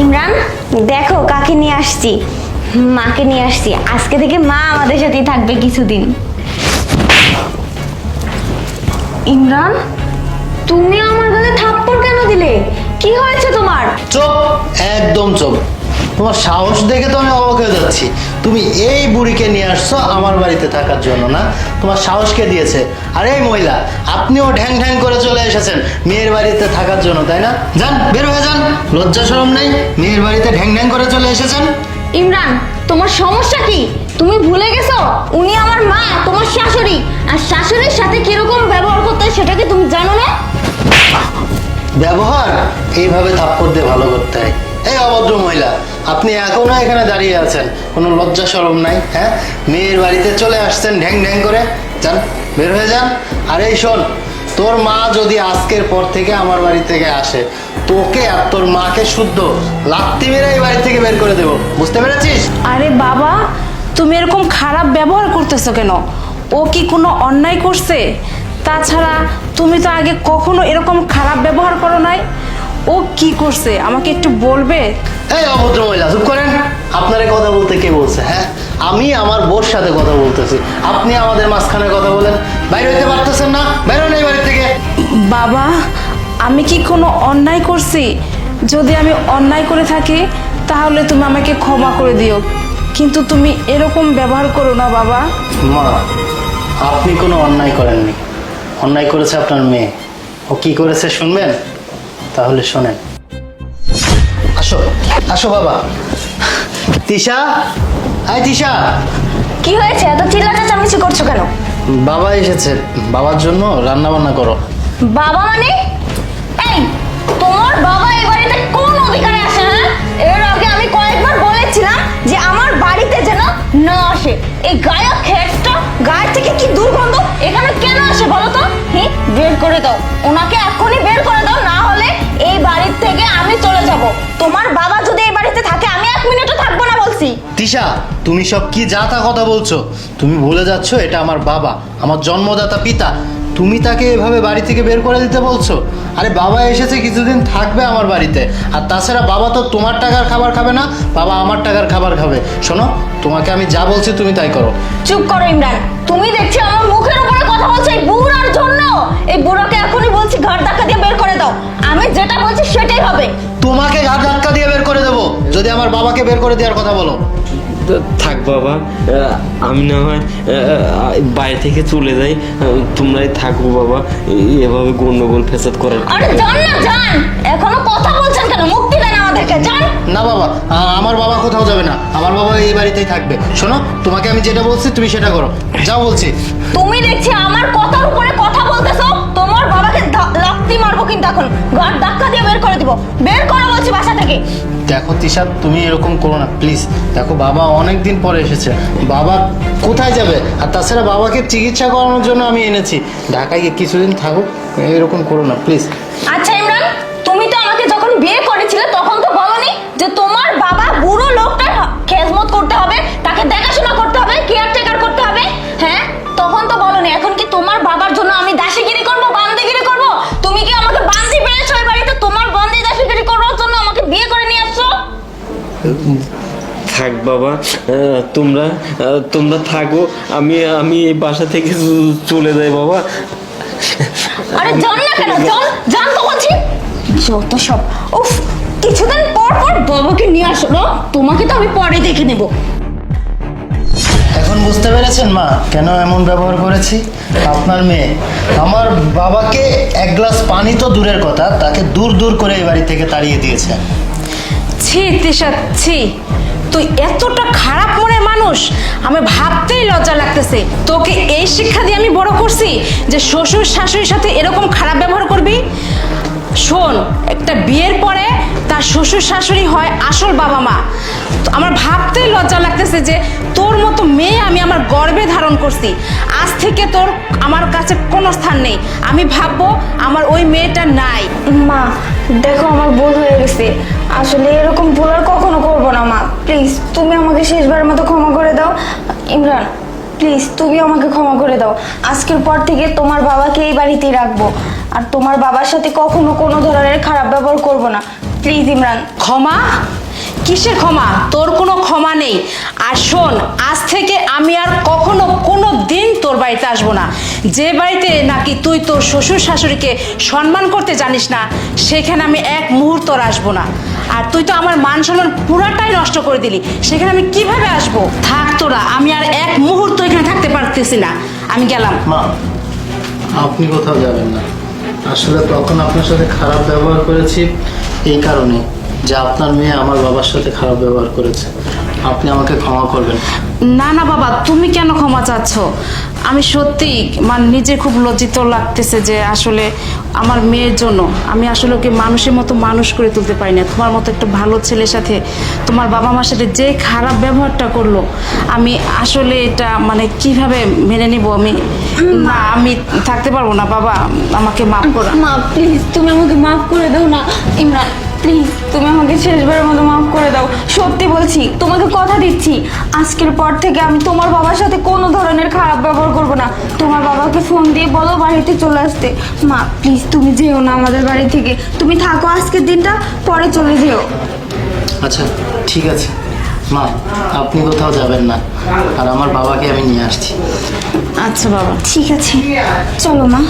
ইমরান, দেখো কাকে নিয়ে আসছি। মাকে নিয়ে আসছি। আজকে থেকে মা আমাদের সাথেই থাকবে কিছুদিন। ইমরান, তুমি আমার গালে থাপ্পড় কেন দিলে? কি হয়েছে তোমার? চুপ, একদম চুপ। তোমার সাহস দেখে তো আমি অবাক হয়ে যাচ্ছি। তুমি এই বুড়িকে নিয়ে আসছো আমার বাড়িতে থাকার জন্য না? তোমার সাহস কে দিয়েছে? আর এই মহিলা, আপনিও ঢ্যাং ঢ্যাং করে চলে এসেছেন মেয়ের বাড়িতে থাকার জন্য, তাই না? যান, বের হয়ে যান। লজ্জা শরম নেই? মেয়ের বাড়িতে ঢ্যাং ঢ্যাং করে চলে এসেছেন। ইমরান, তোমার সমস্যা কি? তুমি ভুলে গেছো উনি আমার মা, তোমার শাশুড়ি। আর শাশুড়ির সাথে কিরকম ব্যবহার করতে হয় সেটা কি তুমি জানো না? ব্যবহার এইভাবে থাপ্পড় দিয়ে ভালো করতে হয়? এই অভদ্র মহিলা, আপনি এখনো এখানে দাঁড়িয়ে আছেন, কোনো লজ্জা শরম নাই? হ্যাঁ, মেয়ের বাড়িতে চলে আসছেন ঢ্যাং ঢ্যাং করে। যান, বের হয়ে যান। আর এই শোন, তোর মা যদি আজকের পর থেকে আমার বাড়ি থেকে আসে, তোকে আর তোর মাকে শুদ্ধ লাত্তি মেরে এই বাড়ি থেকে বের করে দেবো, বুঝতে পেরেছিস? আরে বাবা, তুমি এরকম খারাপ ব্যবহার করতেছো কেন? ও কি কোনো অন্যায় করছে? তাছাড়া তুমি তো আগে কখনো এরকম খারাপ ব্যবহার করো নাই। ও কি করছে আমাকে একটু বলবে? এই অভদ্র মহিলা, চুপ করেন। আপনারে কথা বলতে কে বলছে? হ্যাঁ, আমি আমার বোর সাথে কথা বলতেছি, আপনি আমাদের মাঝখানে কথা বলেন। বাইরে হইতে পারতেছেন না? বেরোন এই বাড়ি থেকে। বাবা, আমি কি কোনো অন্যায় করছি? যদি আমি অন্যায় করে থাকি তাহলে তুমি আমাকে ক্ষমা করে দিও, কিন্তু তুমি এরকম ব্যবহার করো না বাবা। মা, আপনি কোনো অন্যায় করেননি। অন্যায় করেছে আপনার মেয়ে। ও কি করেছে শুনবেন? তাহলে শোনেন। আসো, আসো বাবা। তিশা, আয় তিশা। কি হয়েছে? এত চিল্লাটা চামিচি করছো কেন? বাবা এসেছে, বাবার জন্য রান্না বান্না করো। বাবা মানে? এই, তোমার বাবা এই বাড়িতে কোন অধিকারে আসে? হ্যাঁ, এর আগে আমি কয়েকবার বলেছিলাম যে আমার বাড়িতে যেন না আসে। এই গায়ক হেডটা, গায়ের থেকে কি দুর্গন্ধ, এখানে কেন আসে বলো তো? বের করে দাও ওনাকে, এখনই বের করে দাও, না হলে এই বাড়ির থেকে আমি চলে যাব। তোমার বাবা যদি এই বাড়িতে থাকে আমি এক মিনিটও থাকবো না বলছি। তিশা, তুমি সব কি যা তা কথা বলছো? তুমি ভুলে যাচ্ছ এটা আমার বাবা, আমার জন্মদাতা পিতা। তুমি তাকে এভাবে বাড়ি থেকে বের করে দিতে বলছো? আরে বাবা এসেছে, কিছুদিন থাকবে আমার বাড়িতে। আর তাছাড়া বাবা তো তোমার টাকার খাবার খাবে না, বাবা আমার টাকার খাবার খাবে। শোনো, তোমাকে আমি যা বলছি তুমি তাই করো। চুপ করো ইমরান, তুমি দেখছি আমার মুখের উপরে কথা বলছো এই বুড়ার জন্য। এই বুড়াকে এখনই বলছি ঘাট ধাক্কা দিয়ে বের করে দাও। আমি যেটা বলছি সেটাই হবে। তোমাকে ঘাট ধাক্কা দিয়ে বের করে দেবো যদি আমার বাবাকে বের করে দেওয়ার কথা বলো। থাক বাবা, আমি না হয় বাইরে থেকে চলে যাই, তোমরাই থাকো বাবা। এভাবে গন্ডগোল ফেসাদ করার। আরে যান না, যান। এখনো কথা বলছেন কেন? মুক্তি দেন আমাদেরকে, যান। না বাবা, আমার বাবা কোথাও যাবে না, আমার বাবা এই বাড়িতেই থাকবে। শোনো, তোমাকে আমি যেটা বলছি তুমি সেটা করো, যাও বলছি। তুমি দেখছি আমার কথার উপরে কথা বলতেছো। তোমার বাবাকে লাত্তি মারবো কিন্তু এখন, ঘাট ধাক্কা দিয়ে বের করে দিব। বের করো বলছি বাসা থেকে। দেখো তিশা, তুমি এরকম করো না প্লিজ। দেখো বাবা অনেক দিন পরে এসেছে, বাবা কোথায় যাবে? আর তাছাড়া বাবাকে চিকিৎসা করানোর জন্য আমি এনেছি, ঢাকায় গিয়ে কিছুদিন থাকুক। এরকম করো না প্লিজ। আচ্ছা ইমরান, তুমি তো আমাকে যখন বিয়ে করেছিলে তখন তো বলনি যে তোমার বাবা বুড়ো লোকটার খেজমত করতে হবে, তাকে দেখাশোনা করতে হবে, কেয়ারটেকার করতে হবে। হ্যাঁ, তখন তো বলনি। এখন কি তোমার বাবার জন্য আমি দাসীগিরি করব, বান্দিগিরি করব? তুমি কি আমাকে বান্দি পেয়েছো এই বাড়িতে? তোমার বান্দি দাসীগিরি করার জন্য আমাকে বিয়ে করে নিয়ে আসছো? থাক বাবা, তোমরা থাকো, আমি এই বাসা থেকে চলে যাই বাবা। আরে যান না কেন? যান, যান তো বলছি। যত সব। উফ, কিছুদিন পর পর বাবাকে নিয়ে আসো না? তোমাকে তো আমি পরে দেখে নেব। এখন বুঝতে পেরেছেন মা কেন এমন ব্যবহার করেছি? আপনার মেয়ে আমার বাবাকে এক গ্লাস পানি তো দূরের কথা, তাকে দূর দূর করে এই বাড়ি থেকে তাড়িয়ে দিয়েছে। ছি তিশা, ছি, তুই এতটা খারাপ মনের মানুষ, আমি ভাবতেই লজ্জা লাগতেছে। তোকে এই শিক্ষা দিয়ে আমি বড় করছি যে শ্বশুর শাশুড়ির সাথে এরকম খারাপ ব্যবহার করবি? শোন, একটা বিয়ের পরে তার শ্বশুর শাশুড়ি হয় আসল বাবা মা। তো আমার ভাবতেই লজ্জা লাগতেছে যে তোর মতো মেয়ে আমি আমার গর্ভে ধারণ করছি। আজ থেকে তোর আমার কাছে কোনো স্থান নেই। আমি ভাববো আমার ওই মেয়েটা নাই। মা দেখো, আমার ভুল হয়ে গেছে। আসলে এরকম ভুল আর কখনো করবো না। মা প্লিজ, তুমি আমাকে শেষবারের মতো ক্ষমা করে দাও। ইমরান প্লিজ, তুমি আমাকে ক্ষমা করে দাও। আজকের পর থেকে তোমার বাবাকে এই বাড়িতেই রাখবো, আর তোমার বাবার সাথে কখনো কোনো ধরনের খারাপ ব্যবহার করবো না। প্লিজ ইমরান। ক্ষমা? কিসের ক্ষমা? তোর কোনো ক্ষমা নেই। আর শোন, আজ থেকে আমি আর কখনো কোনো দিন তোর বাড়িতে আসবো না। যে বাড়িতে নাকি তুই তোর শ্বশুর শাশুড়িকে সম্মান করতে জানিস না, সেখানে আমি এক মুহূর্ত আর আসবো না। আর তুই তো আমার মান সম্মান পুরাটাই নষ্ট করে দিলি, সেখানে আমি কিভাবে আসবো? থাক তোরা, আমি আর এক মুহূর্ত এখানে থাকতে পারতেছি না, আমি গেলাম। মা, আপনি কোথাও যাবেন না। আসলে তখন আপনার সাথে খারাপ ব্যবহার করেছি এই কারণে যে আপনার মেয়ে আমার বাবার সাথে খারাপ ব্যবহার করেছে। আপনি আমাকে ক্ষমা করবেন। না না বাবা, তুমি কেন ক্ষমা চাচ্ছ? আমি সত্যি মানে নিজে খুব লজ্জিত লাগতেছে যে আসলে আমার মেয়ের জন্য আমি আসলে ওকে মানুষের মতো মানুষ করে তুলতে পারি না। তোমার মতো একটা ভালো ছেলের সাথে তোমার বাবা মার সাথে যে খারাপ ব্যবহারটা করলো, আমি আসলে এটা মানে কিভাবে মেনে নিব? আমি থাকতে পারবো না বাবা, আমাকে মাফ করো। মা প্লিজ, তুমি আমাকে মাফ করে দাও না। ইমরান প্লিজ, তুমি আমাকে শেষবারের মতো মাফ করে দাও। সত্যি বলছি, তোমাকে কথা দিচ্ছি, আজকের পর থেকে আমি তোমার বাবার সাথে কোনো ধরনের খারাপ ব্যবহার করবো না। তোমার বাবাকে ফোন দিয়ে বলো বাড়িতে চলে আসতে। মা প্লিজ, তুমি যেও না আমাদের বাড়ি থেকে, তুমি থাকো আজকের দিনটা, পরে চলে যেও। আচ্ছা ঠিক আছে মা, আপনি কোথাও যাবেন না, আর আমার বাবাকে আমি নিয়ে আসছি। আচ্ছা বাবা। ঠিক আছে, চলো মা।